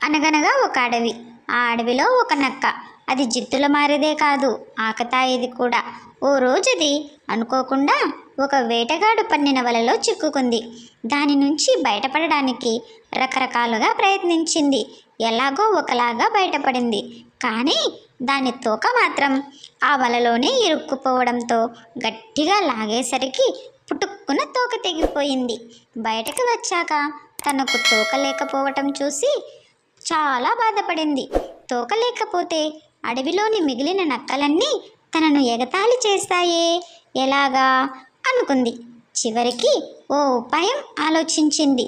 అనగనగా ఒక అడవి. ఆ అడవిలో ఒక నక్క. అది జిత్తుల మారేదే కాదు, ఆకతాయిది కూడా. ఓ రోజుది అనుకోకుండా ఒక వేటగాడు పన్నిన వలలో చిక్కుకుంది. దాని నుంచి బయటపడడానికి రకరకాలుగా ప్రయత్నించింది. ఎలాగో ఒకలాగా బయటపడింది. కానీ దాని తోక మాత్రం ఆ వలలోనే ఇరుక్కుపోవడంతో గట్టిగా లాగేసరికి పుటుక్కున తోక తెగిపోయింది. బయటకు వచ్చాక తనకు తోక లేకపోవటం చూసి చాలా బాధపడింది. తోక లేకపోతే అడవిలోని మిగిలిన నక్కలన్నీ తనను ఎగతాళి చేస్తాయే, ఎలాగా అనుకుంది. చివరికి ఓ ఉపాయం ఆలోచించింది.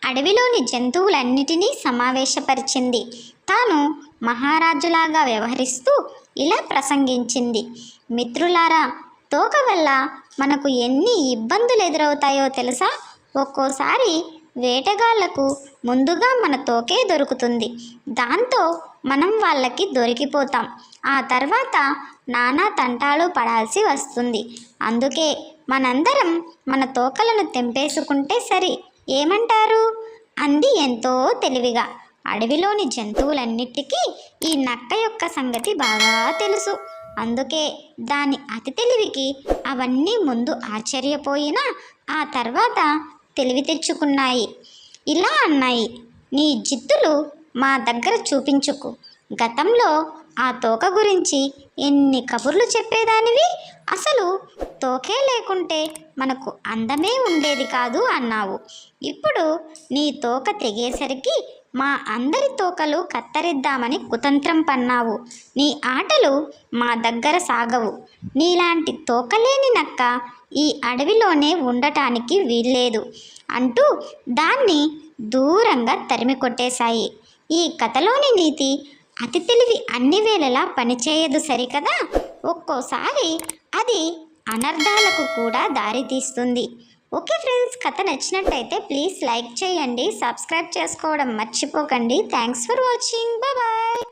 అడవిలోని జంతువులన్నిటినీ సమావేశపరిచింది. తాను మహారాజులాగా వ్యవహరిస్తూ ఇలా ప్రసంగించింది. మిత్రులారా, తోక వల్ల మనకు ఎన్ని ఇబ్బందులు ఎదురవుతాయో తెలుసా? ఒక్కోసారి వేటగాళ్లకు ముందుగా మన తోకే దొరుకుతుంది. దాంతో మనం వాళ్ళకి దొరికిపోతాం. ఆ తర్వాత నానా తంటాలు పడాల్సి వస్తుంది. అందుకే మనందరం మన తోకలను తెంపేసుకుంటే సరి, ఏమంటారు? అంది ఎంతో తెలివిగా. అడవిలోని జంతువులన్నిటికీ ఈ నక్క యొక్క సంగతి బాగా తెలుసు. అందుకే దాని అతి తెలివికి అవన్నీ ముందు ఆశ్చర్యపోయినా ఆ తర్వాత తెలివి తెచ్చుకున్నాయి. ఇలా అన్నాయి, నీ జిత్తులు మా దగ్గర చూపించుకు. గతంలో ఆ తోక గురించి ఎన్ని కబుర్లు చెప్పేదానివి. అసలు తోకే లేకుంటే మనకు అందమే ఉండేది కాదు అన్నావు. ఇప్పుడు నీ తోక తెగేసరికి మా అందరి తోకలు కత్తరిద్దామని కుతంత్రం పన్నావు. నీ ఆటలు మా దగ్గర సాగవు. నీలాంటి తోకలేని నక్క ఈ అడవిలోనే ఉండటానికి వీల్లేదు అంటూ దాన్ని దూరంగా తరిమి కొట్టేశాయి. ఈ కథలోని నీతి, అతి తెలివి అన్ని వేళలా పనిచేయదు సరికదా. ఒక్కోసారి అది అనర్థాలకు కూడా దారితీస్తుంది. ఓకే ఫ్రెండ్స్, కథ నచ్చినట్టయితే ప్లీజ్ లైక్ చేయండి, సబ్స్క్రైబ్ చేసుకోవడం మర్చిపోకండి. Thanks for watching. బాయ్.